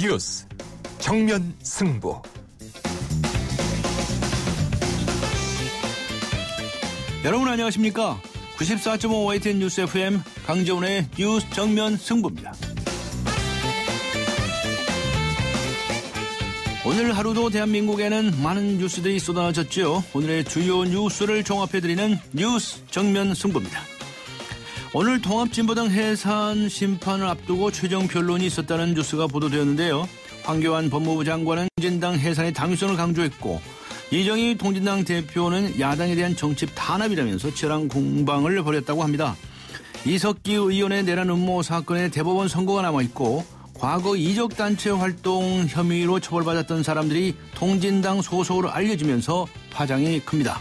뉴스 정면 승부. 여러분 안녕하십니까? 94.5 YTN 뉴스 FM 강정훈의 뉴스 정면 승부입니다. 오늘 하루도 대한민국에는 많은 뉴스들이 쏟아졌죠. 오늘의 주요 뉴스를 종합해드리는 뉴스 정면 승부입니다. 오늘 통합진보당 해산 심판을 앞두고 최종 변론이 있었다는 뉴스가 보도되었는데요. 황교안 법무부 장관은 통진당 해산의 당위성을 강조했고, 이정희 통진당 대표는 야당에 대한 정치 탄압이라면서 치열한 공방을 벌였다고 합니다. 이석기 의원의 내란 음모 사건에 대법원 선고가 남아있고, 과거 이적단체 활동 혐의로 처벌받았던 사람들이 통진당 소속으로 알려지면서 파장이 큽니다.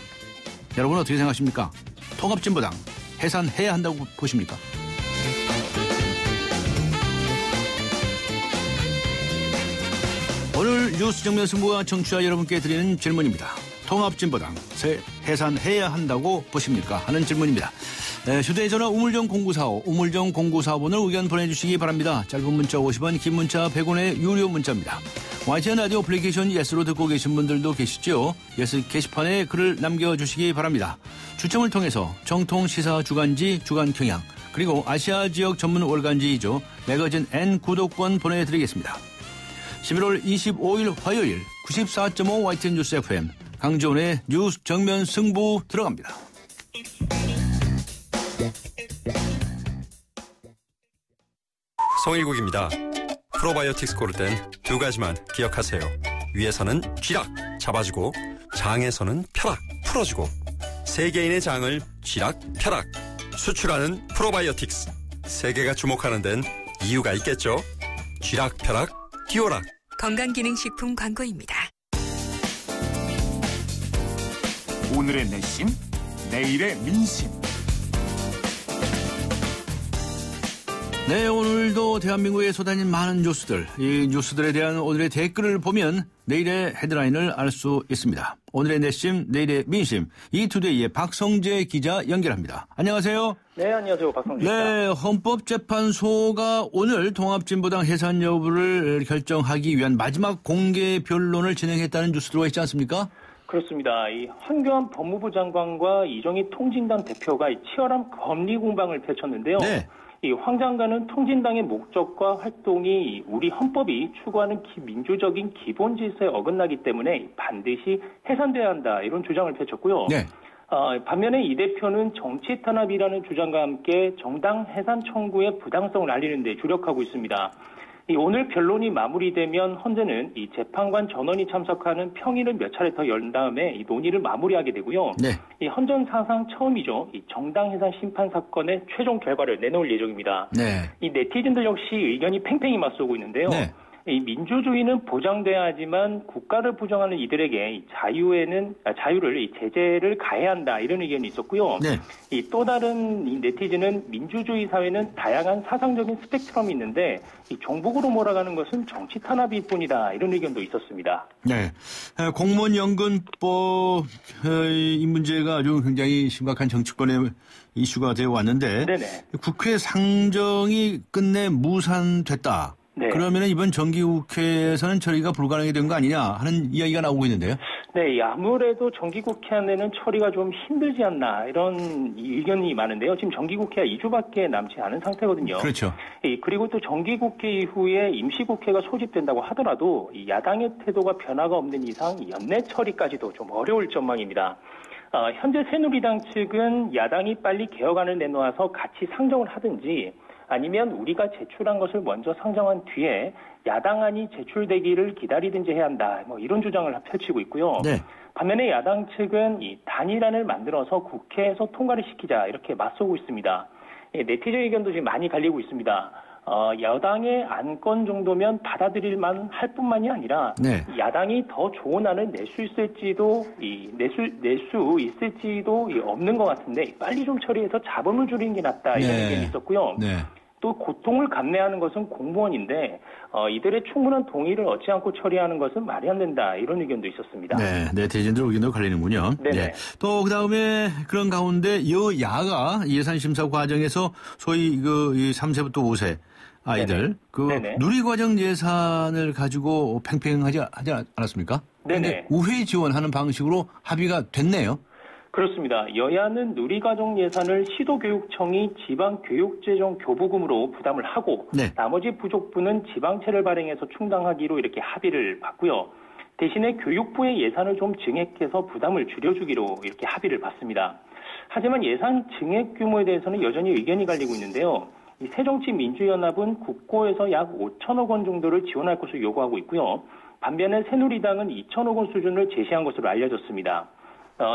여러분 어떻게 생각하십니까? 통합진보당 해산해야 한다고 보십니까? 오늘 뉴스 정면 승부와 청취자 여러분께 드리는 질문입니다. 통합진보당 해산해야 한다고 보십니까? 하는 질문입니다. 휴대전화 우물정 0945, 우물정 0945번을 의견 보내주시기 바랍니다. 짧은 문자 50원, 긴 문자 100원의 유료 문자입니다. YTN 라디오 애플리케이션 예스로 듣고 계신 분들도 계시죠? 예스 게시판에 글을 남겨주시기 바랍니다. 추첨을 통해서 정통 시사 주간지 주간경향, 그리고 아시아 지역 전문 월간지이죠. 매거진 N 구독권 보내드리겠습니다. 11월 25일 화요일 94.5 YTN 뉴스 FM 강정훈의 뉴스 정면 승부 들어갑니다. 송일국입니다. 프로바이오틱스 고를 땐 두 가지만 기억하세요. 위에서는 쥐락 잡아주고, 장에서는 펴락 풀어주고, 세계인의 장을 쥐락 펴락 수출하는 프로바이오틱스. 세계가 주목하는 데는 이유가 있겠죠. 쥐락 펴락 듀오락. 건강기능식품 광고입니다. 오늘의 내심, 내일의 민심. 네, 오늘도 대한민국에 쏟아진 많은 뉴스들, 이 뉴스들에 대한 오늘의 댓글을 보면 내일의 헤드라인을 알 수 있습니다. 오늘의 내심, 내일의 민심, 이투데이의 박성재 기자 연결합니다. 안녕하세요. 네, 안녕하세요. 박성재입니다. 네, 헌법재판소가 오늘 통합진보당 해산 여부를 결정하기 위한 마지막 공개 변론을 진행했다는 뉴스 들어와 있지 않습니까? 그렇습니다. 이 황교안 법무부 장관과 이정희 통진당 대표가 치열한 법리 공방을 펼쳤는데요. 네. 이 황 장관은 통진당의 목적과 활동이 우리 헌법이 추구하는 민주적인 기본 질서에 어긋나기 때문에 반드시 해산돼야 한다, 이런 주장을 펼쳤고요. 네. 반면에 이 대표는 정치 탄압이라는 주장과 함께 정당 해산 청구의 부당성을 알리는 데 주력하고 있습니다. 오늘 변론이 마무리되면 헌재는 이 재판관 전원이 참석하는 평일을 몇 차례 더 연 다음에 이 논의를 마무리하게 되고요. 네. 이 헌전 사상 처음이죠. 이 정당 해산 심판 사건의 최종 결과를 내놓을 예정입니다. 네. 이 네티즌들 역시 의견이 팽팽히 맞서고 있는데요. 네. 이 민주주의는 보장돼야 하지만 국가를 부정하는 이들에게 이 자유를 이 제재를 가해야 한다, 이런 의견이 있었고요. 네. 이 또 다른 이 네티즌은 민주주의 사회는 다양한 사상적인 스펙트럼이 있는데 이 종북으로 몰아가는 것은 정치 탄압일 뿐이다, 이런 의견도 있었습니다. 네, 공무원 연금법 이 문제가 아주 굉장히 심각한 정치권의 이슈가 되어 왔는데, 네네. 국회 상정이 끝내 무산됐다. 네. 그러면 이번 정기국회에서는 처리가 불가능이 된 거 아니냐 하는 이야기가 나오고 있는데요. 네, 아무래도 정기국회 안에는 처리가 좀 힘들지 않나, 이런 의견이 많은데요. 지금 정기국회가 2주밖에 남지 않은 상태거든요. 그렇죠. 그리고 또 정기국회 이후에 임시국회가 소집된다고 하더라도 이 야당의 태도가 변화가 없는 이상 연내 처리까지도 좀 어려울 전망입니다. 현재 새누리당 측은 야당이 빨리 개혁안을 내놓아서 같이 상정을 하든지, 아니면 우리가 제출한 것을 먼저 상정한 뒤에 야당안이 제출되기를 기다리든지 해야 한다, 이런 주장을 펼치고 있고요. 네. 반면에 야당 측은 이 단일안을 만들어서 국회에서 통과를 시키자, 이렇게 맞서고 있습니다. 네티즌 의견도 지금 많이 갈리고 있습니다. 여당의 안건 정도면 받아들일만 할 뿐만이 아니라, 네. 야당이 더 좋은 안을 낼 수 있을지도 없는 것 같은데 빨리 좀 처리해서 잡음을 줄이는 게 낫다, 이런 의견이 있었고요. 네. 또 고통을 감내하는 것은 공무원인데 이들의 충분한 동의를 얻지 않고 처리하는 것은 말이 안 된다. 이런 의견도 있었습니다. 네, 네티즌들 의견도 갈리는군요. 네. 또 그다음에 그런 가운데 여야가 예산심사 과정에서 소위 이 3세부터 5세 아이들 누리과정 예산을 가지고 팽팽하지 않았습니까? 네네. 우회 지원하는 방식으로 합의가 됐네요. 그렇습니다. 여야는 누리과정 예산을 시도교육청이 지방교육재정교부금으로 부담을 하고 나머지 부족분은 지방채를 발행해서 충당하기로 이렇게 합의를 봤고요. 대신에 교육부의 예산을 좀 증액해서 부담을 줄여주기로 이렇게 합의를 봤습니다. 하지만 예산 증액 규모에 대해서는 여전히 의견이 갈리고 있는데요. 이 새정치민주연합은 국고에서 약 5천억 원 정도를 지원할 것을 요구하고 있고요. 반면에 새누리당은 2천억 원 수준을 제시한 것으로 알려졌습니다.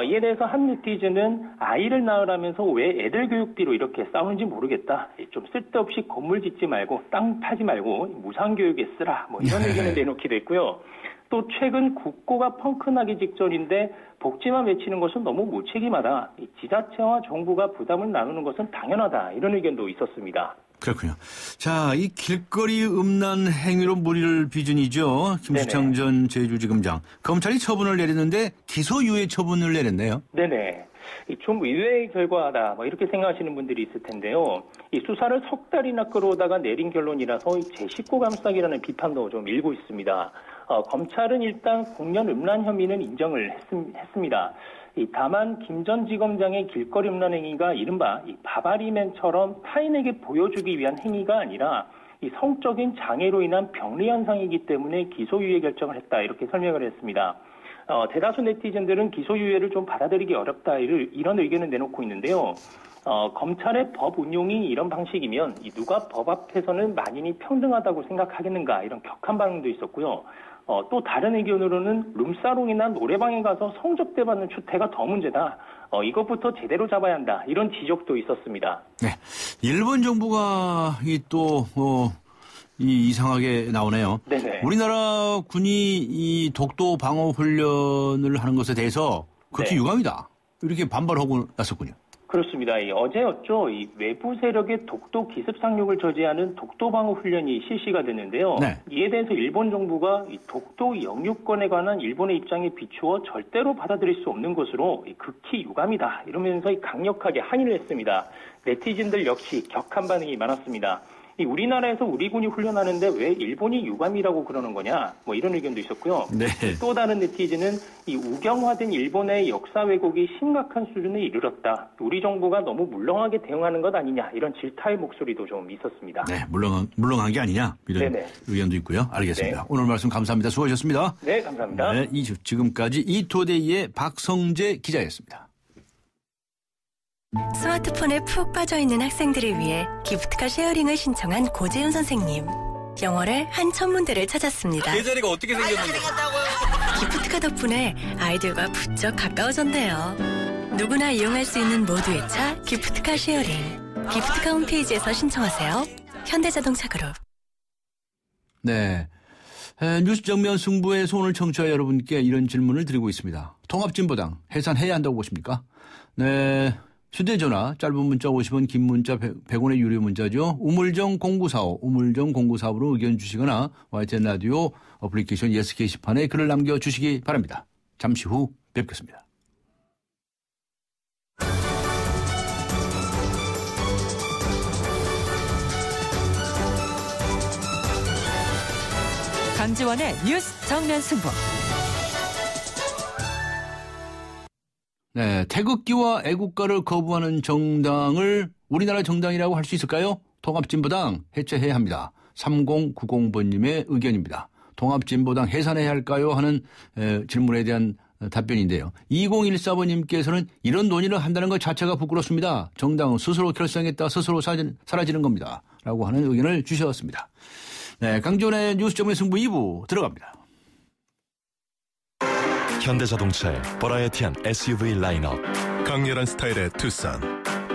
이에 대해서 한 네티즌은 아이를 낳으라면서 왜 애들 교육비로 이렇게 싸우는지 모르겠다. 좀 쓸데없이 건물 짓지 말고 땅 파지 말고 무상교육에 쓰라. 이런 의견을 내놓기도 했고요. 또 최근 국고가 펑크나기 직전인데 복지만 외치는 것은 너무 무책임하다. 지자체와 정부가 부담을 나누는 것은 당연하다. 이런 의견도 있었습니다. 그렇군요. 자, 이 길거리 음란 행위로 물의를 빚은이죠. 김수창 전 제주지검장. 검찰이 처분을 내렸는데 기소유예 처분을 내렸네요. 네네. 좀 의외의 결과다. 이렇게 생각하시는 분들이 있을 텐데요. 이 수사를 석 달이나 끌어오다가 내린 결론이라서 제19 감싸기라는 비판도 좀 일고 있습니다. 검찰은 일단 공연 음란 혐의는 인정을 했습니다. 다만 김 전 지검장의 길거리 음란 행위가 이른바 바바리맨처럼 타인에게 보여주기 위한 행위가 아니라 이 성적인 장애로 인한 병리 현상이기 때문에 기소유예 결정을 했다. 이렇게 설명을 했습니다. 대다수 네티즌들은 기소유예를 좀 받아들이기 어렵다. 이런 의견을 내놓고 있는데요. 검찰의 법 운용이 이런 방식이면 누가 법 앞에서는 만인이 평등하다고 생각하겠는가 이런 격한 반응도 있었고요. 또 다른 의견으로는 룸사롱이나 노래방에 가서 성접대 받는 추태가 더 문제다. 이것부터 제대로 잡아야 한다. 이런 지적도 있었습니다. 네, 일본 정부가 이상하게 나오네요. 네네. 우리나라 군이 이 독도 방어 훈련을 하는 것에 대해서 그렇게 유감이다. 이렇게 반발하고 났었군요. 그렇습니다. 어제였죠. 이 외부 세력의 독도 기습 상륙을 저지하는 독도 방어 훈련이 실시가 됐는데요. 이에 대해서 일본 정부가 이 독도 영유권에 관한 일본의 입장에 비추어 절대로 받아들일 수 없는 것으로 극히 유감이다. 이러면서 강력하게 항의를 했습니다. 네티즌들 역시 격한 반응이 많았습니다. 우리나라에서 우리 군이 훈련하는데 왜 일본이 유감이라고 그러는 거냐? 이런 의견도 있었고요. 또 다른 네티즌은 이 우경화된 일본의 역사 왜곡이 심각한 수준에 이르렀다. 우리 정부가 너무 물렁하게 대응하는 것 아니냐? 이런 질타의 목소리도 좀 있었습니다. 네, 물렁한 게 아니냐? 이런 의견도 있고요. 알겠습니다. 오늘 말씀 감사합니다. 수고하셨습니다. 네, 감사합니다. 네, 지금까지 이투데이의 박성재 기자였습니다. 스마트폰에 푹 빠져있는 학생들을 위해 기프트카 쉐어링을 신청한 고재윤 선생님. 영어를 한 천문대를 찾았습니다. 계절이가 어떻게 생겼는지. 기프트카 덕분에 아이들과 부쩍 가까워졌네요. 누구나 이용할 수 있는 모두의 차 기프트카 쉐어링. 기프트카 홈페이지에서 신청하세요. 현대자동차 그룹. 네, 뉴스 정면 승부의 손을 청취자 여러분께 이런 질문을 드리고 있습니다. 통합진보당 해산해야 한다고 보십니까? 네. 휴대전화 짧은 문자 50원 긴 문자 100원의 유료 문자죠. 우물정 0945 우물정 0945로 의견 주시거나 YTN 라디오 어플리케이션 예스 게시판에 글을 남겨주시기 바랍니다. 잠시 후 뵙겠습니다. 강지원의 뉴스 정면 승부. 네, 태극기와 애국가를 거부하는 정당을 우리나라 정당이라고 할 수 있을까요? 통합진보당 해체해야 합니다. 3090번님의 의견입니다. 통합진보당 해산해야 할까요? 하는 질문에 대한 답변인데요. 2014번님께서는 이런 논의를 한다는 것 자체가 부끄럽습니다. 정당은 스스로 결성했다 스스로 사라지는 겁니다. 라고 하는 의견을 주셨습니다. 네, 강지원의 뉴스 정면 승부 2부 들어갑니다. 현대자동차의 버라이어티한 SUV 라인업, 강렬한 스타일의 투싼,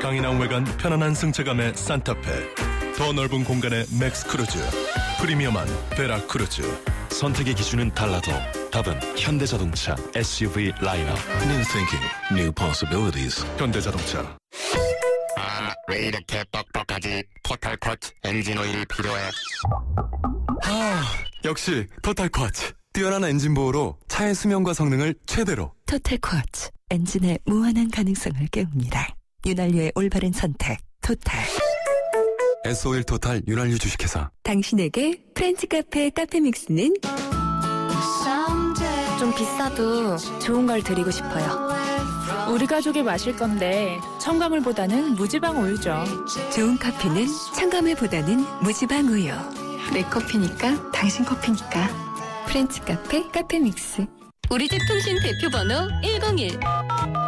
강인한 외관 편안한 승차감의 산타페, 더 넓은 공간의 맥스크루즈, 프리미엄한 베라크루즈. 선택의 기준은 달라도 답은 현대자동차 SUV 라인업. New thinking, new possibilities. 현대자동차. 왜 이렇게 뻑뻑하지? 토탈 쿼츠 엔진 오일이 필요해. 역시 토탈 쿼츠. 뛰어난 엔진 보호로 차의 수명과 성능을 최대로. 토탈 쿼츠. 엔진의 무한한 가능성을 깨웁니다. 윤활유의 올바른 선택. 토탈. S-오일 토탈 윤활유 주식회사. 당신에게 프렌치 카페 카페믹스는 좀 비싸도 좋은 걸 드리고 싶어요. 우리 가족이 마실 건데 첨가물보다는 무지방 우유죠. 좋은 커피는 첨가물보다는 무지방 우유. 내 커피니까 당신 커피니까. 프렌치 카페 카페믹스. 우리 집 통신 대표 번호 101.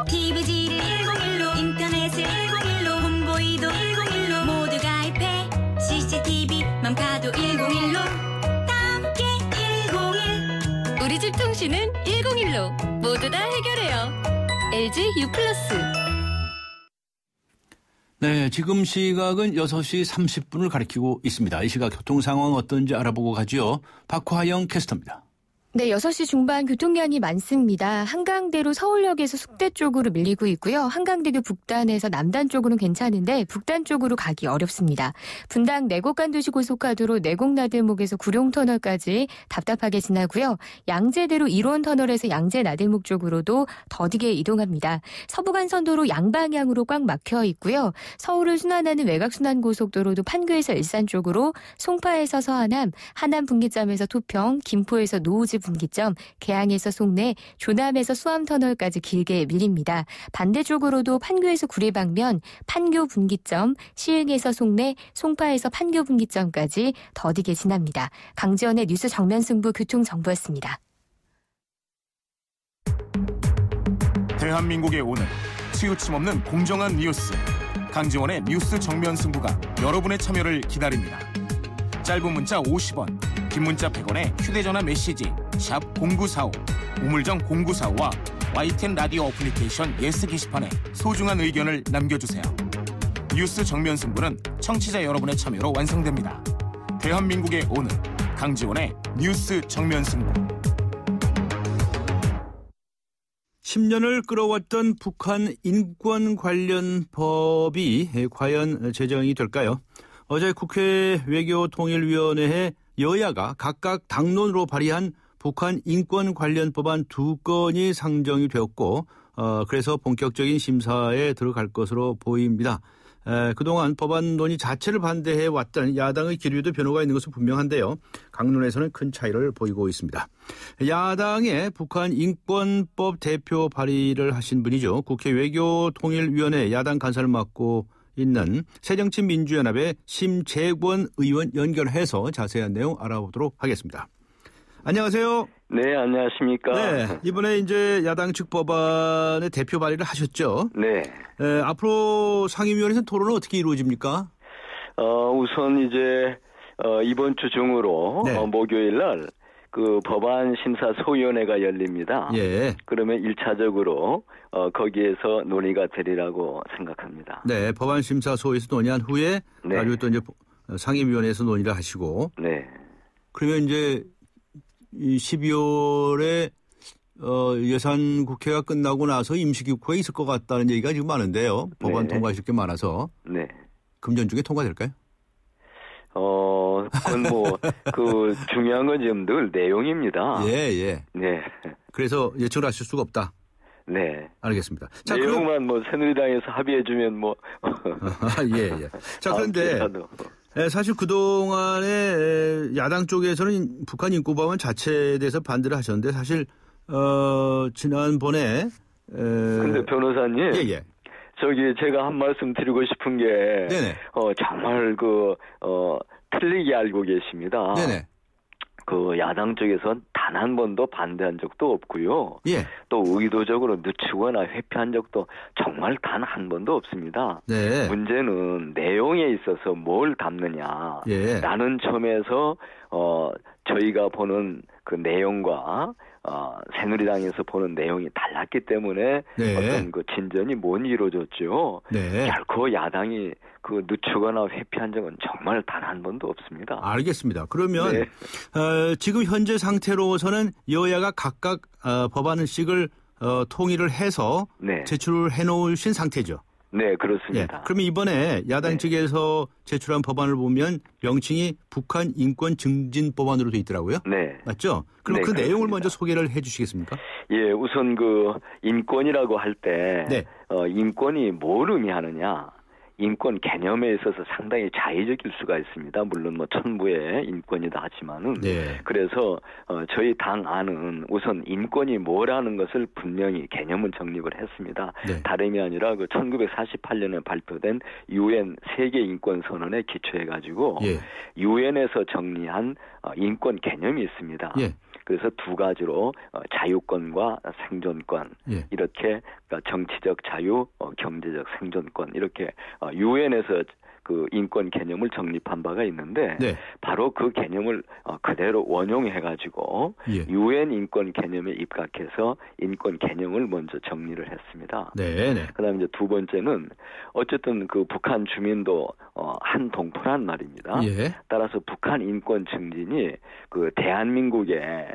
TVG를 101로, 인터넷을 101로, 홍보이도 101로, 모두 가입해. CCTV만 봐도 101로, 함께 101. 우리 집 통신은 101로 모두 다 해결해요. LG U+. 네, 지금 시각은 6시 30분을 가리키고 있습니다. 이 시각 교통 상황 어떤지 알아보고 가죠. 박화영 캐스터입니다. 네, 6시 중반 교통량이 많습니다. 한강대로 서울역에서 숙대 쪽으로 밀리고 있고요. 한강대교 북단에서 남단 쪽으로는 괜찮은데 북단 쪽으로 가기 어렵습니다. 분당 내곡간도시고속화도로 내곡나들목에서 구룡터널까지 답답하게 지나고요. 양재대로 1원 터널에서 양재나들목 쪽으로도 더디게 이동합니다. 서부간선도로 양방향으로 꽉 막혀 있고요. 서울을 순환하는 외곽순환고속도로도 판교에서 일산 쪽으로, 송파에서 서하남, 하남 분기점에서 토평, 김포에서 노우지 분기점, 개항에서 송내, 조남에서 수암터널까지 길게 밀립니다. 반대쪽으로도 판교에서 구리 방면, 판교 분기점, 시흥에서 송내, 송파에서 판교 분기점까지 더디게 지납니다. 강지원의 뉴스 정면 승부 교통정보였습니다. 대한민국의 오늘, 치우침 없는 공정한 뉴스. 강지원의 뉴스 정면 승부가 여러분의 참여를 기다립니다. 짧은 문자 50원, 긴 문자 100원에 휴대전화 메시지 샵 0945, 우물정 0945와 YTN 라디오 어플리케이션 예스 게시판에 소중한 의견을 남겨주세요. 뉴스 정면 승부는 청취자 여러분의 참여로 완성됩니다. 대한민국의 오늘, 강지원의 뉴스 정면 승부. 10년을 끌어왔던 북한 인권 관련 법이 과연 제정이 될까요? 어제 국회 외교통일위원회에 여야가 각각 당론으로 발의한 북한 인권 관련 법안 2건이 상정이 되었고 그래서 본격적인 심사에 들어갈 것으로 보입니다. 그동안 법안 논의 자체를 반대해 왔던 야당의 기류도 변화가 있는 것은 분명한데요. 강론에서는 큰 차이를 보이고 있습니다. 야당의 북한 인권법 대표 발의를 하신 분이죠. 국회 외교통일위원회 야당 간사를 맡고 있는 새정치민주연합의 심재권 의원 연결해서 자세한 내용 알아보도록 하겠습니다. 안녕하세요. 네, 안녕하십니까. 네, 이번에 이제 야당 측 법안의 대표 발의를 하셨죠. 네. 앞으로 상임위원회에서 토론은 어떻게 이루어집니까? 우선 이제 이번 주 중으로 네. 목요일 날 그 법안 심사 소위원회가 열립니다. 예. 그러면 1차적으로 거기에서 논의가 되리라고 생각합니다. 네, 법안 심사 소위에서 논의한 후에 네. 나중에 또 이제 상임위원회에서 논의를 하시고. 네. 그러면 이제 이 12월에 예산 국회가 끝나고 나서 임시국회가 있을 것 같다는 얘기가 지금 많은데요. 법안 네. 통과하실 게 많아서. 네. 금년 중에 통과될까요? 그건 뭐, 중요한 건 지금 늘 내용입니다. 예. 네. 그래서 예측을 하실 수가 없다. 네. 알겠습니다. 자, 내용만 뭐, 새누리당에서 합의해주면 뭐. 예. 자, 그런데. 사실 그동안에 야당 쪽에서는 북한 인권법안 자체에 대해서 반대를 하셨는데 사실, 지난번에. 근데 변호사님. 예. 저기 제가 한 말씀 드리고 싶은 게 네네. 정말 틀리게 알고 계십니다. 네네. 야당 쪽에선 단 한 번도 반대한 적도 없고요. 예. 또 의도적으로 늦추거나 회피한 적도 정말 단 한 번도 없습니다. 네. 문제는 내용에 있어서 뭘 담느냐. 예. 라는 점에서 저희가 보는 그 내용과 새누리당에서 보는 내용이 달랐기 때문에 네. 어떤 그 진전이 못 이루어졌죠. 네. 결코 야당이 늦추거나 회피한 적은 정말 단 한 번도 없습니다. 알겠습니다. 그러면 네. 지금 현재 상태로서는 여야가 각각 법안식을 통일을 해서 네. 제출해 놓으신 상태죠. 네, 그렇습니다. 예, 그러면 이번에 야당 네. 측에서 제출한 법안을 보면 명칭이 북한 인권 증진 법안으로 돼 있더라고요. 네. 맞죠? 그럼 네, 그 그렇습니다. 내용을 먼저 소개를 해 주시겠습니까? 예, 우선 그 인권이라고 할 때 네. 인권이 뭘 의미하느냐? 인권 개념에 있어서 상당히 자의적일 수가 있습니다. 물론 뭐 천부의 인권이다 하지만은 네. 그래서 저희 당 안은 우선 인권이 뭐라는 것을 분명히 개념은 정립을 했습니다. 네. 다름이 아니라 그 1948년에 발표된 유엔 세계 인권 선언에 기초해 가지고 유엔에서 정리한 인권 개념이 있습니다. 예. 그래서 두 가지로 자유권과 생존권 이렇게 그러니까 정치적 자유, 경제적 생존권 이렇게 유엔에서 그 인권 개념을 정립한 바가 있는데 바로 그 개념을 그대로 원용해가지고 유엔 인권 개념에 입각해서 인권 개념을 먼저 정리를 했습니다. 그다음에 이제 두 번째는 어쨌든 그 북한 주민도 한 동포란 말입니다. 따라서 북한 인권 증진이 그 대한민국의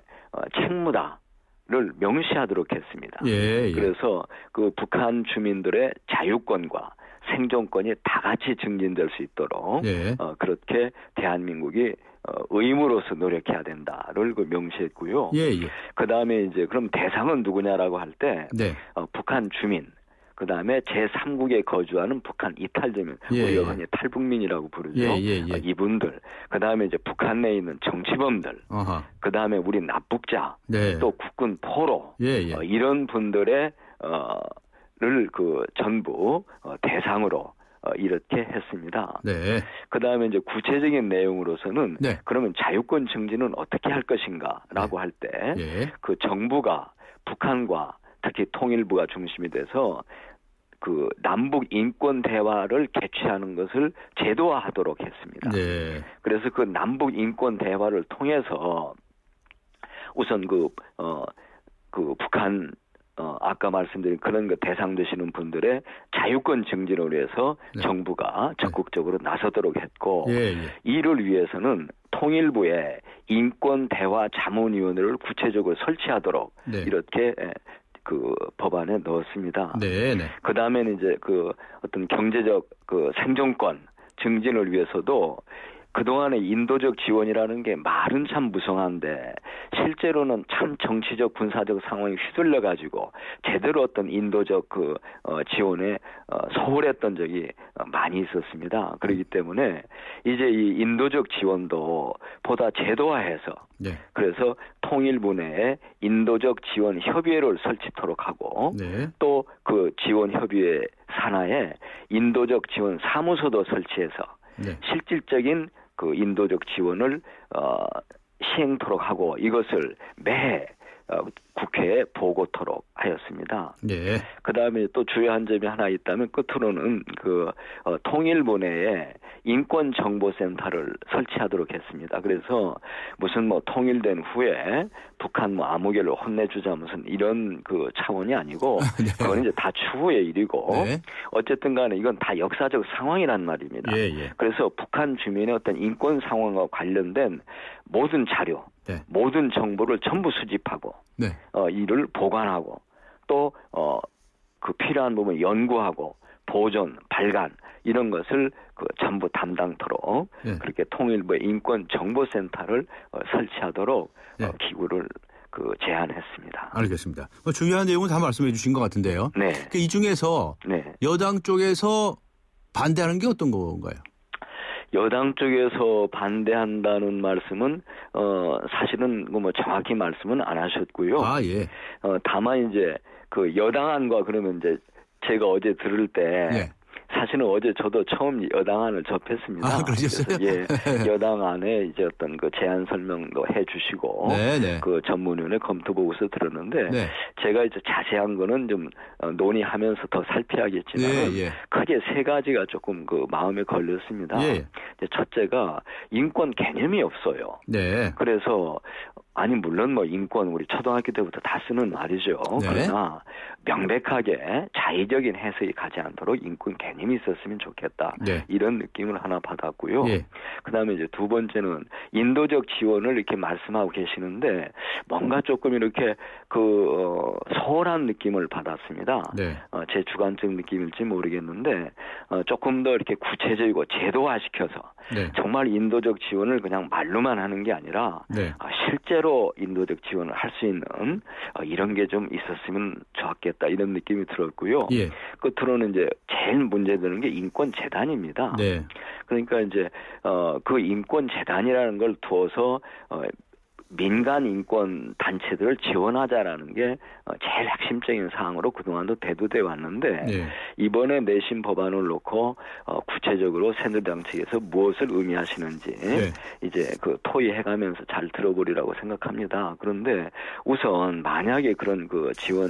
책무다를 명시하도록 했습니다. 그래서 그 북한 주민들의 자유권과 생존권이 다 같이 증진될 수 있도록 그렇게 대한민국이 의무로서 노력해야 된다를 그 명시했고요. 그 다음에 이제 그럼 대상은 누구냐라고 할 때 북한 주민, 그 다음에 제3국에 거주하는 북한 이탈주민, 우리가 흔히 탈북민이라고 부르죠. 이분들, 그 다음에 이제 북한 내에 있는 정치범들, 그 다음에 우리 납북자, 또 국군 포로, 이런 분들의 를 그 전부 대상으로 이렇게 했습니다. 그 다음에 이제 구체적인 내용으로서는 그러면 자유권 증진은 어떻게 할 것인가라고 할 때 그 정부가 북한과 특히 통일부가 중심이 돼서 그 남북 인권 대화를 개최하는 것을 제도화하도록 했습니다. 그래서 그 남북 인권 대화를 통해서 우선 그 북한 아까 말씀드린 그런 그 대상 되시는 분들의 자유권 증진을 위해서 정부가 적극적으로 나서도록 했고 이를 위해서는 통일부에 인권 대화 자문위원회를 구체적으로 설치하도록 이렇게 그 법안에 넣었습니다. 그 다음에는 이제 그 어떤 경제적 그 생존권 증진을 위해서도 그동안의 인도적 지원이라는 게 말은 참 무성한데 실제로는 참 정치적 군사적 상황이 휘둘려 가지고 제대로 어떤 인도적 그 지원에 소홀했던 적이 많이 있었습니다. 그렇기 때문에 이제 이 인도적 지원도 보다 제도화해서 그래서 통일부 내에 인도적 지원 협의회를 설치토록 하고 또 그 지원 협의회 산하에 인도적 지원 사무소도 설치해서 실질적인 그 인도적 지원을 시행토록 하고 이것을 매해 국회에 보고토록 하였습니다. 그 다음에 또 주요한 점이 하나 있다면 끝으로는 그 통일부 내에 인권정보센터를 설치하도록 했습니다. 그래서 무슨 뭐 통일된 후에 북한 뭐 아무개를 혼내주자 무슨 이런 그 차원이 아니고 그건 이제 다 추후의 일이고 어쨌든 간에 이건 다 역사적 상황이란 말입니다. 그래서 북한 주민의 어떤 인권 상황과 관련된 모든 자료, 모든 정보를 전부 수집하고 이를 보관하고 또 그 필요한 부분 연구하고 보존, 발간 이런 것을 그 전부 담당토록 그렇게 통일부의 인권정보센터를 설치하도록 기구를 그 제안했습니다. 알겠습니다. 중요한 내용은 다 말씀해 주신 것 같은데요. 이 중에서 여당 쪽에서 반대하는 게 어떤 건가요? 여당 쪽에서 반대한다는 말씀은 사실은 뭐 정확히 말씀은 안 하셨고요. 다만 이제 그 여당안과 그러면 이제 제가 어제 들을 때 사실은 어제 저도 처음 여당안을 접했습니다. 그러셨어요? 그래서 여당안에 이제 어떤 그 제안 설명도 해주시고 그 전문위원회 검토 보고서 들었는데 제가 이제 자세한 거는 좀 논의하면서 더 살펴야겠지만 크게 세 가지가 조금 그 마음에 걸렸습니다. 첫째가 인권 개념이 없어요. 그래서 아니 물론 뭐 인권 우리 초등학교 때부터 다 쓰는 말이죠. 네. 그러나 명백하게 자의적인 해석이 가지 않도록 인권 개념이 있었으면 좋겠다. 네. 이런 느낌을 하나 받았고요. 예. 그다음에 이제 두 번째는 인도적 지원을 이렇게 말씀하고 계시는데 뭔가 조금 이렇게 소홀한 느낌을 받았습니다. 네. 제 주관적 느낌일지 모르겠는데 조금 더 이렇게 구체적이고 제도화시켜서 네. 정말 인도적 지원을 그냥 말로만 하는 게 아니라 네. 실제로 인도적 지원을 할 수 있는 이런 게 좀 있었으면 좋았겠다 이런 느낌이 들었고요. 예. 끝으로는 이제 제일 문제되는 게 인권재단입니다. 네. 그러니까 이제 그 인권재단이라는 걸 두어서 민간 인권 단체들을 지원하자라는 게 제일 핵심적인 사항으로 그동안도 대두돼 왔는데 네. 이번에 내신 법안을 놓고 구체적으로 새누리당 측에서 무엇을 의미하시는지 네. 이제 토의해가면서 잘 들어보리라고 생각합니다. 그런데 우선 만약에 그런 지원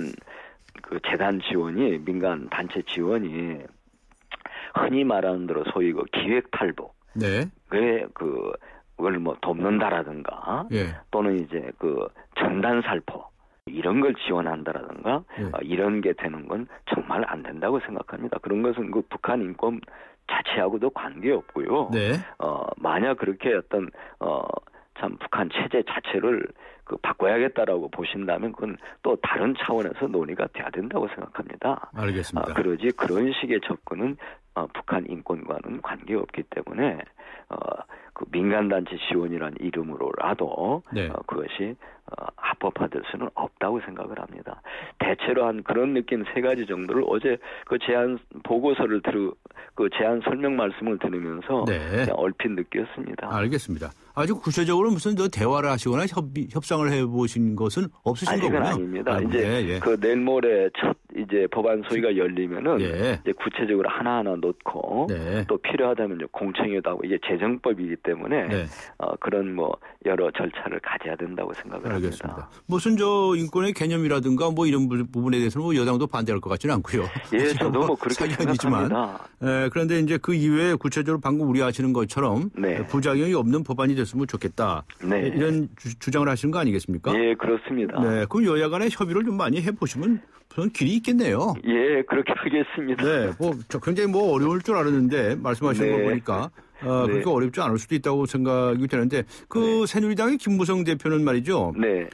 재단 지원이 민간 단체 지원이 흔히 말하는 대로 소위 기획 탈북 네. 그걸 돕는다라든가 예. 또는 이제 전단 살포 이런 걸 지원한다라든가 이런 게 되는 건 정말 안 된다고 생각합니다. 그런 것은 북한 인권 자체하고도 관계없고요. 네. 만약 그렇게 참 북한 체제 자체를 바꿔야겠다라고 보신다면 그건 또 다른 차원에서 논의가 돼야 된다고 생각합니다. 알겠습니다. 그러지 그런 식의 접근은 북한 인권과는 관계없기 때문에 민간단체 지원이라는 이름으로라도 네. 그것이 합법화될 수는 없다고 생각을 합니다. 대체로 한 그런 느낌 세 가지 정도를 어제 제안 보고서를 제안 설명 말씀을 들으면서 네. 얼핏 느꼈습니다. 알겠습니다. 아주 구체적으로 무슨 대화를 하시거나 협상을 해보신 것은 없으신 거군요. 아닙니다. 이제 내일 모레 첫 법안 소위가 열리면은 이제 구체적으로 하나하나 놓고 또 필요하다면 공청회도 하고 이게 재정법이기 때문에 그런 여러 절차를 가져야 된다고 생각을 알겠습니다. 합니다. 무슨 인권의 개념이라든가 이런 부분에 대해서는 여당도 반대할 것 같지는 않고요. 예, 저도 그렇게 생각합니다. 그런데 이제 그 이외에 구체적으로 방금 우려하시는 것처럼 부작용이 없는 법안이 됐으면 좋겠다. 이런 주장을 하시는 거 아니겠습니까? 예, 그렇습니다. 네, 그럼 여야 간에 협의를 좀 많이 해보시면 저는 길이 있겠네요. 예, 그렇게 하겠습니다. 네, 굉장히 어려울 줄 알았는데 말씀하시는 거 보니까 그렇게 어렵지 않을 수도 있다고 생각이 되는데 새누리당의 김무성 대표는 말이죠. 네.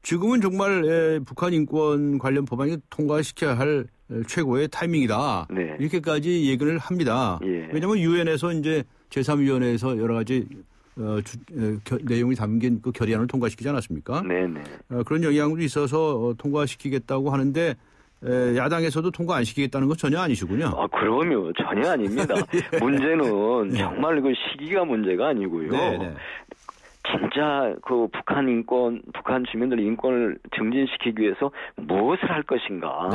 지금은 정말 북한 인권 관련 법안이 통과시켜야 할 최고의 타이밍이다. 네. 이렇게까지 얘기를 합니다. 예. 왜냐하면 유엔에서 이제 제3위원회에서 여러 가지 내용이 담긴 결의안을 통과시키지 않았습니까? 네네. 그런 영향도 있어서 통과시키겠다고 하는데 야당에서도 통과 안 시키겠다는 건 전혀 아니시군요. 그럼요. 전혀 아닙니다. 문제는 정말 시기가 문제가 아니고요. 네네. 진짜 북한 주민들 인권을 증진시키기 위해서 무엇을 할 것인가,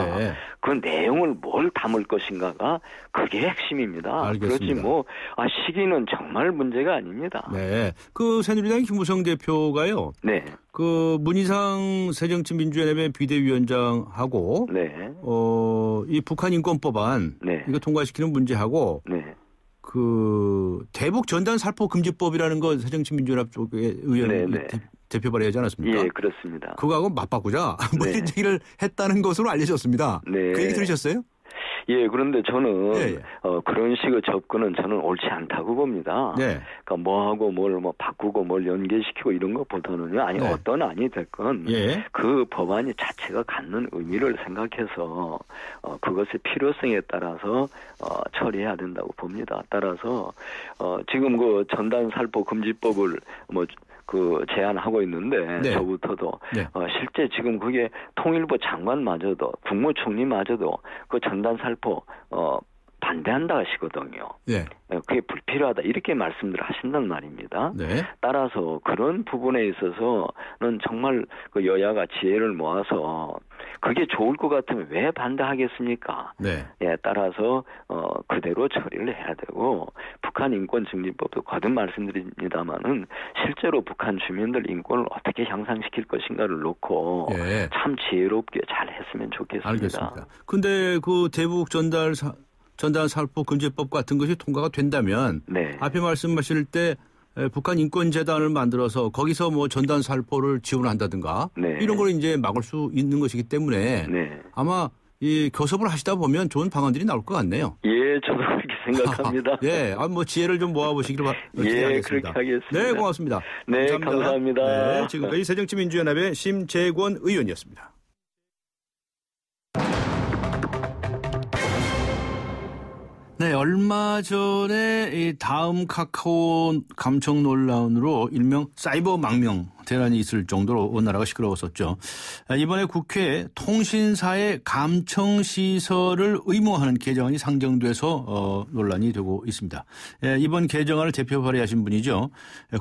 그 내용을 뭘 담을 것인가가 그게 핵심입니다. 알겠습니다. 그렇지 시기는 정말 문제가 아닙니다. 네, 새누리당 김무성 대표가요. 네. 문희상 새정치민주연합회 비대위원장하고 이 북한 인권법안 이거 통과시키는 문제하고. 대북 전단 살포 금지법이라는 거 새정치민주연합 쪽의 의원 대표 발의하지 않았습니까? 예, 그렇습니다. 그거하고 맞바꾸자 이런 얘기를 했다는 것으로 알려졌습니다. 네. 그 얘기 들으셨어요? 예, 그런데 저는 그런 식의 접근은 저는 옳지 않다고 봅니다. 그러니까 뭐하고 뭘 바꾸고 뭘 연계시키고 이런 것보다는요. 어떤 안이 됐건 그 법안이 자체가 갖는 의미를 생각해서 그것의 필요성에 따라서 처리해야 된다고 봅니다. 따라서 지금 전단 살포 금지법을 제안하고 있는데 저부터도 실제 지금 그게 통일부 장관마저도 국무총리마저도 전단 살포 반대한다 하시거든요. 그게 불필요하다 이렇게 말씀들 하신단 말입니다. 따라서 그런 부분에 있어서는 정말 여야가 지혜를 모아서 그게 좋을 것 같으면 왜 반대하겠습니까? 따라서 그대로 처리를 해야 되고 북한 인권 증진법도 거듭 말씀드립니다만은 실제로 북한 주민들 인권을 어떻게 향상시킬 것인가를 놓고 참 지혜롭게 잘 했으면 좋겠습니다. 알겠습니다. 근데 대북 전단 살포 금지법 같은 것이 통과가 된다면 앞에 말씀하실 때 북한 인권재단을 만들어서 거기서 뭐 전단 살포를 지원한다든가 네. 이런 걸 이제 막을 수 있는 것이기 때문에 네. 아마 이 교섭을 하시다 보면 좋은 방안들이 나올 것 같네요. 예, 저도 그렇게 생각합니다. 예, 뭐 지혜를 좀 모아보시길 바라겠습니다. 예, 그렇게 하겠습니다. 네, 고맙습니다. 네, 감사합니다. 네, 지금까지 새정치민주연합의 심재권 의원이었습니다. 네, 얼마 전에 이 다음 카카오 감청 논란으로 일명 사이버 망명 대란이 있을 정도로 온 나라가 시끄러웠었죠. 이번에 국회에 통신사의 감청 시설을 의무화하는 개정안이 상정돼서 논란이 되고 있습니다. 이번 개정안을 대표 발의하신 분이죠.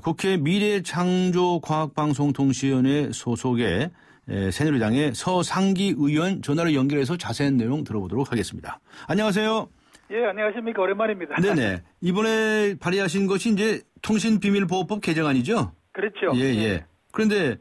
국회 미래창조과학방송통신위원회 소속의 새누리당의 서상기 의원 전화로 연결해서 자세한 내용 들어보도록 하겠습니다. 안녕하세요. 예, 안녕하십니까. 오랜만입니다. 네네. 이번에 발의하신 것이 이제 통신비밀보호법 개정안이죠? 그렇죠. 예, 예. 그런데,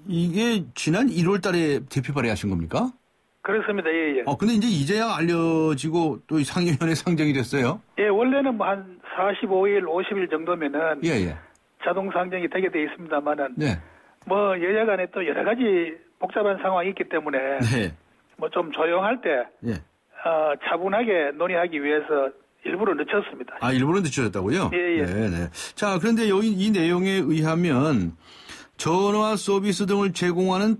이게 지난 1월 달에 대표 발의하신 겁니까? 그렇습니다. 예, 예. 근데 이제야 알려지고 또 상임위원회 상정이 됐어요? 예, 원래는 뭐 한 45일, 50일 정도면은. 예, 예. 자동 상정이 되게 돼 있습니다만은. 네. 뭐 여야 간에 또 여러 가지 복잡한 상황이 있기 때문에. 네. 뭐 좀 조용할 때. 예. 차분하게 논의하기 위해서 일부러 늦췄습니다. 일부러 늦춰졌다고요? 예, 예. 네네. 자, 그런데 여기 이 내용에 의하면 전화 서비스 등을 제공하는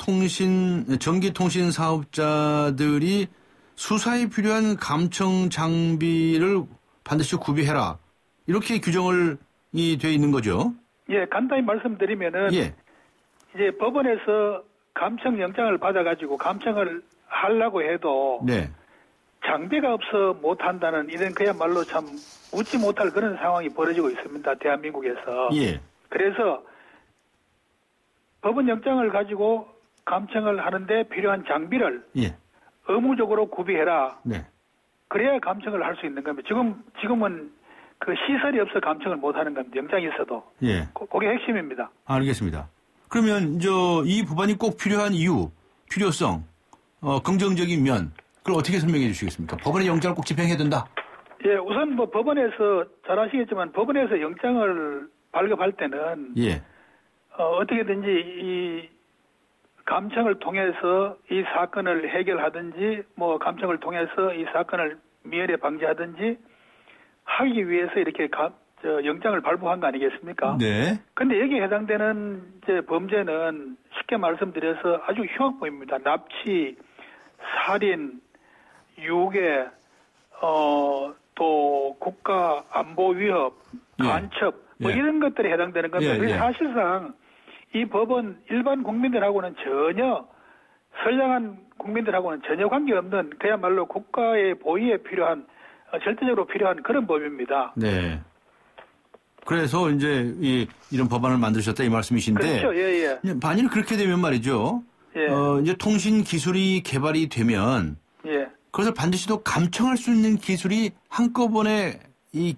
전기통신 사업자들이 수사에 필요한 감청 장비를 반드시 구비해라. 이렇게 규정을 돼 있는 거죠? 예, 간단히 말씀드리면은. 예. 이제 법원에서 감청 영장을 받아가지고 감청을 하려고 해도. 네. 장비가 없어 못한다는 이런 그야말로 참 웃지 못할 그런 상황이 벌어지고 있습니다. 대한민국에서. 예. 그래서 법원 영장을 가지고 감청을 하는데 필요한 장비를 예. 의무적으로 구비해라. 네. 그래야 감청을 할 수 있는 겁니다. 지금은 그 시설이 없어 감청을 못하는 겁니다. 영장이 있어도. 예. 그게 핵심입니다. 알겠습니다. 그러면 이 법안이 꼭 필요한 이유, 필요성, 긍정적인 면. 그걸 어떻게 설명해 주시겠습니까? 법원의 영장을 꼭 집행해야 된다? 예, 우선 뭐 법원에서 잘 아시겠지만 법원에서 영장을 발급할 때는 예. 어떻게든지 이 감청을 통해서 이 사건을 해결하든지 뭐 감청을 통해서 이 사건을 미연에 방지하든지 하기 위해서 이렇게 영장을 발부한 거 아니겠습니까? 네. 근데 여기에 해당되는 이제 범죄는 쉽게 말씀드려서 아주 흉악범입니다. 납치, 살인, 유괴, 또 국가 안보 위협, 간첩, 뭐 이런 것들이 해당되는 겁니다. 그래서 사실상 이 법은 일반 국민들하고는 전혀 선량한 국민들하고는 전혀 관계없는 그야말로 국가의 보위에 필요한 절대적으로 필요한 그런 법입니다. 네. 그래서 이제 이런 법안을 만드셨다 이 말씀이신데. 그렇죠. 예, 예. 만일 그렇게 되면 말이죠. 예. 이제 통신 기술이 개발이 되면. 예. 그래서 반드시 또 감청할 수 있는 기술이 한꺼번에 이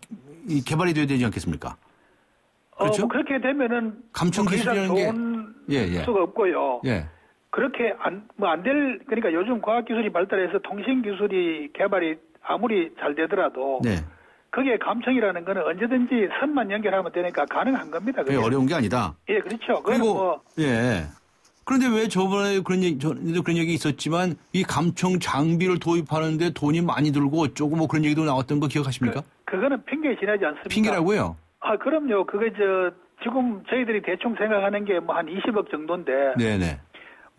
개발이 돼야 되지 않겠습니까? 그렇죠? 뭐 그렇게 되면은 감청 기술이라는 게 좋은 수가 없고요. 예. 그렇게 그러니까 요즘 과학 기술이 발달해서 통신 기술이 개발이 아무리 잘 되더라도 네. 그게 감청이라는 거는 언제든지 선만 연결하면 되니까 가능한 겁니다. 그게 어려운 게 아니다. 예, 그렇죠. 그리고 그런데 왜 저번에 그런 얘기 있었지만 이 감청 장비를 도입하는데 돈이 많이 들고 어쩌고 뭐 그런 얘기도 나왔던 거 기억하십니까? 그거는 핑계에 지나지 않습니다. 핑계라고요? 그럼요. 그게 지금 저희들이 대충 생각하는 게 뭐 한 20억 정도인데. 네네.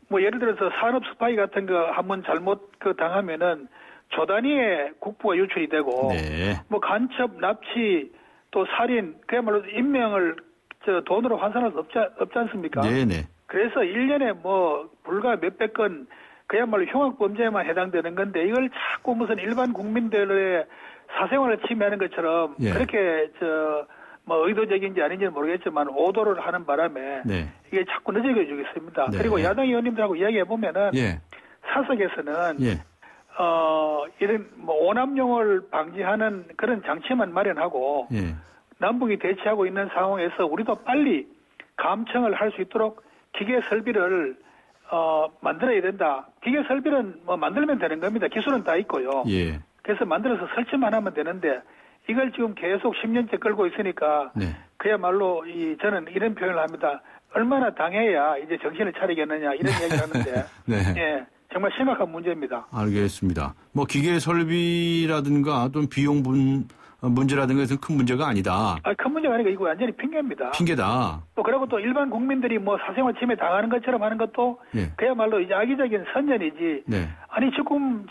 뭐 예를 들어서 산업 스파이 같은 거 한번 잘못 당하면은 조 단위의 국부가 유출이 되고. 네. 뭐 간첩, 납치, 또 살인, 그야말로 인명을 돈으로 환산할 수 없지 않습니까? 네네. 그래서 1년에 뭐 불과 몇백 건 그야말로 흉악범죄에만 해당되는 건데 이걸 자꾸 무슨 일반 국민들의 사생활을 침해하는 것처럼 그렇게 뭐 의도적인지 아닌지는 모르겠지만 오도를 하는 바람에 이게 자꾸 늦어지고 있습니다. 네. 그리고 야당 의원님들하고 이야기해 보면은 사석에서는 이런 뭐 오남용을 방지하는 그런 장치만 마련하고 남북이 대치하고 있는 상황에서 우리도 빨리 감청을 할 수 있도록 기계 설비를 만들어야 된다. 기계 설비는 뭐 만들면 되는 겁니다. 기술은 다 있고요. 그래서 만들어서 설치만 하면 되는데 이걸 지금 계속 10년째 끌고 있으니까 네. 그야말로 저는 이런 표현을 합니다. 얼마나 당해야 이제 정신을 차리겠느냐 이런 얘기를 하는데 네. 예, 정말 심각한 문제입니다. 알겠습니다. 뭐 기계 설비라든가 또는 비용 문제라든가 해서 큰 문제가 아니다. 큰 문제가 아니고 이거 완전히 핑계입니다. 핑계다. 또 그리고 또 일반 국민들이 뭐 사생활 침해 당하는 것처럼 하는 것도 예. 그야말로 이제 악의적인 선전이지. 네. 아니 지금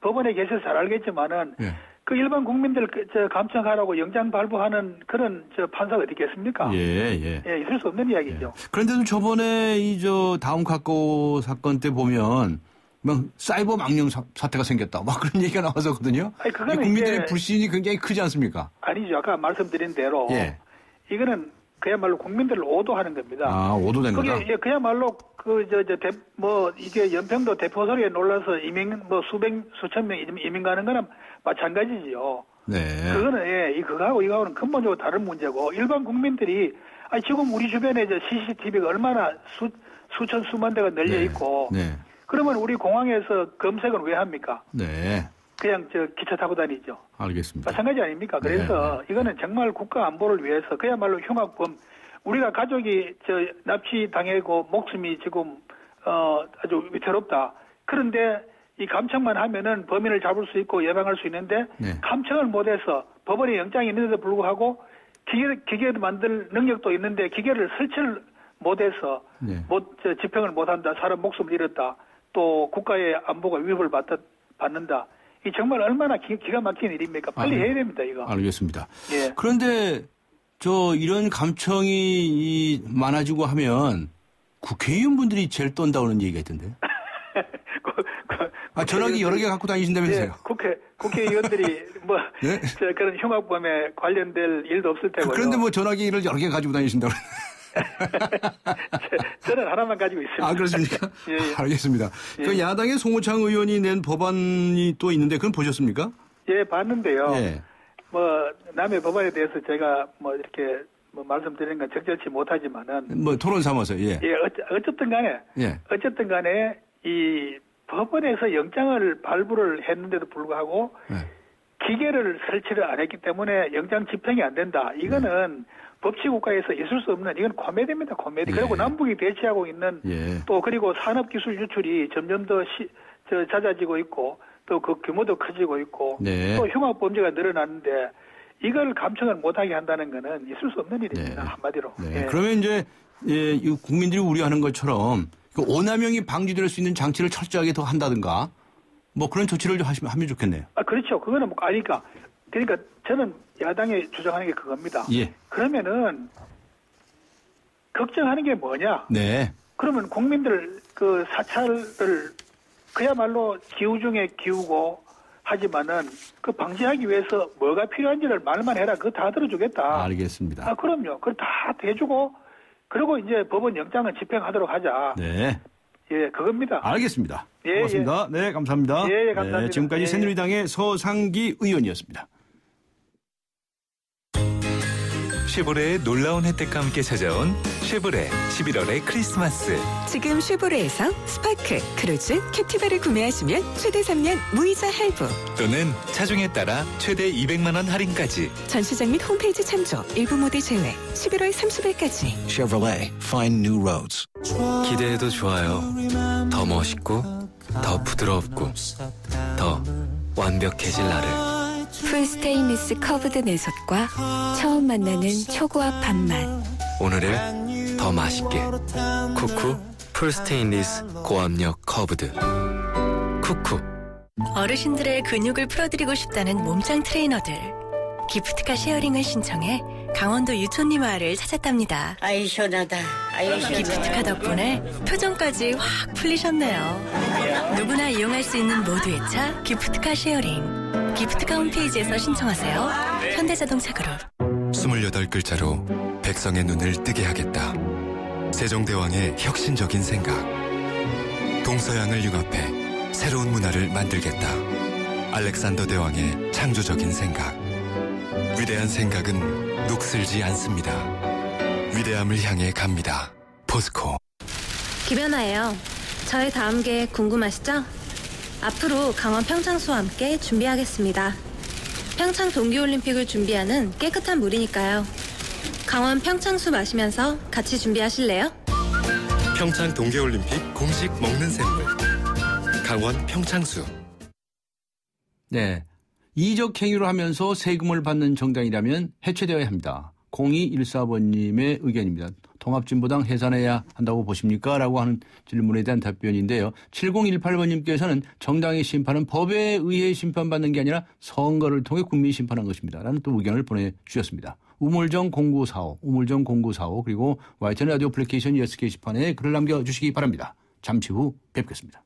법원에 계셔서 잘 알겠지만은 예. 그 일반 국민들 감청하라고 영장 발부하는 그런 판사가 어디 있겠습니까? 예. 있을 수 없는 이야기죠. 예. 그런데도 저번에 다음 카카오 사건 때 보면 막 사이버 망령 사태가 생겼다. 막 그런 얘기가 나와서거든요. 아니, 그거는 국민들의 불신이 굉장히 크지 않습니까? 아니죠. 아까 말씀드린 대로. 예. 이거는 그야말로 국민들을 오도하는 겁니다. 오도된 거다? 그게 그야말로 이게 연평도 대포소리에 놀라서 수천 명 이민 가는 거는 마찬가지지요. 네. 그거는, 이거하고는 근본적으로 다른 문제고, 일반 국민들이, 지금 우리 주변에 CCTV가 얼마나 수천, 수만 대가 널려 있고, 네. 그러면 우리 공항에서 검색은 왜 합니까? 네. 그냥 기차 타고 다니죠. 알겠습니다. 마찬가지 아닙니까? 그래서 이거는 정말 국가 안보를 위해서 그야말로 흉악범, 우리가 가족이 납치당하고 목숨이 지금 아주 위태롭다. 그런데 이 감청만 하면은 범인을 잡을 수 있고 예방할 수 있는데 감청을 못해서 법원에 영장이 있는데도 불구하고 기계를 만들 능력도 있는데 기계를 설치를 못해서 집행을 못한다. 사람 목숨을 잃었다. 또 국가의 안보가 위협을 받는다. 이 정말 얼마나 기가 막힌 일입니까? 빨리 해야 됩니다, 이거. 알겠습니다. 예. 그런데 이런 감청이 많아지고 하면 국회의원분들이 제일 떤다는 얘기가 있던데요. 전화기 여러 개 갖고 다니신다면서요? 예, 국회의원들이 네? 그런 흉악범에 관련될 일도 없을 테고요. 그런데 전화기를 여러 개 가지고 다니신다고. 저는 하나만 가지고 있습니다. 그렇습니까? 예. 알겠습니다. 그 야당의 송호창 의원이 낸 법안이 또 있는데 그건 보셨습니까? 예, 봤는데요. 예. 남의 법안에 대해서 제가 이렇게 말씀드리는 건 적절치 못하지만은. 토론 삼아서, 예. 예, 어쨌든 간에 이 법원에서 영장을 발부를 했는데도 불구하고 기계를 설치를 안 했기 때문에 영장 집행이 안 된다. 이거는 법치국가에서 있을 수 없는 이건 코미디입니다. 코미디. 그리고 남북이 대치하고 있는 또 그리고 산업기술 유출이 점점 더 잦아지고 있고 또 그 규모도 커지고 있고 또 흉악범죄가 늘어나는데 이걸 감청을 못하게 한다는 거는 있을 수 없는 일입니다. 한마디로. 예. 그러면 이제 국민들이 우려하는 것처럼 오남용이 방지될 수 있는 장치를 철저하게 더 한다든가 그런 조치를 하면 좋겠네요. 그렇죠. 그거는 그러니까 저는 야당이 주장하는 게 그겁니다. 예. 그러면은 걱정하는 게 뭐냐? 네. 그러면 국민들 사찰을 그야말로 기우 중에 기우고 하지만은 방지하기 위해서 뭐가 필요한지를 말만 해라. 그거 다 들어주겠다. 알겠습니다. 그럼요. 그걸 다 대주고 그리고 이제 법원 영장은 집행하도록 하자. 네. 예, 그겁니다. 알겠습니다. 고맙습니다. 네, 감사합니다. 예, 감사합니다. 지금까지 새누리당의 서상기 의원이었습니다. 쉐보레의 놀라운 혜택과 함께 찾아온 쉐보레 11월의 크리스마스. 지금 쉐보레에서 스파크, 크루즈, 캡티바를 구매하시면 최대 3년 무이자 할부 또는 차종에 따라 최대 200만 원 할인까지. 전시장 및 홈페이지 참조, 일부 모델 제외 11월 30일까지. Chevrolet, find new roads. 기대해도 좋아요. 더 멋있고 더 부드럽고 더 완벽해질 나를. 풀스테인리스 커브드 내솥과 처음 만나는 초고압 밥맛. 오늘을 더 맛있게. 쿠쿠 풀스테인리스 고압력 커브드. 쿠쿠. 어르신들의 근육을 풀어드리고 싶다는 몸짱 트레이너들. 기프트카 쉐어링을 신청해 강원도 유촌리 마을을 찾았답니다. 아이 시원하다. 기프트카 덕분에 표정까지 확 풀리셨네요. 누구나 이용할 수 있는 모두의 차 기프트카 쉐어링. 기프트카 홈페이지에서 신청하세요. 현대자동차 그룹. 28글자로 백성의 눈을 뜨게 하겠다. 세종대왕의 혁신적인 생각. 동서양을 융합해 새로운 문화를 만들겠다. 알렉산더 대왕의 창조적인 생각. 위대한 생각은 녹슬지 않습니다. 위대함을 향해 갑니다. 포스코. 김연아예요. 저의 다음 계획 궁금하시죠? 앞으로 강원 평창수와 함께 준비하겠습니다. 평창 동계올림픽을 준비하는 깨끗한 물이니까요. 강원 평창수 마시면서 같이 준비하실래요? 평창 동계올림픽 공식 먹는 샘물. 강원 평창수. 네. 이적 행위를 하면서 세금을 받는 정당이라면 해체되어야 합니다. 0214번님의 의견입니다. 통합진보당 해산해야 한다고 보십니까? 라고 하는 질문에 대한 답변인데요. 7018번님께서는 정당의 심판은 법에 의해 심판받는 게 아니라 선거를 통해 국민이 심판한 것입니다. 라는 또 의견을 보내주셨습니다. 우물정 0945 그리고 YTN 라디오 애플리케이션 예스 게시판에 글을 남겨주시기 바랍니다. 잠시 후 뵙겠습니다.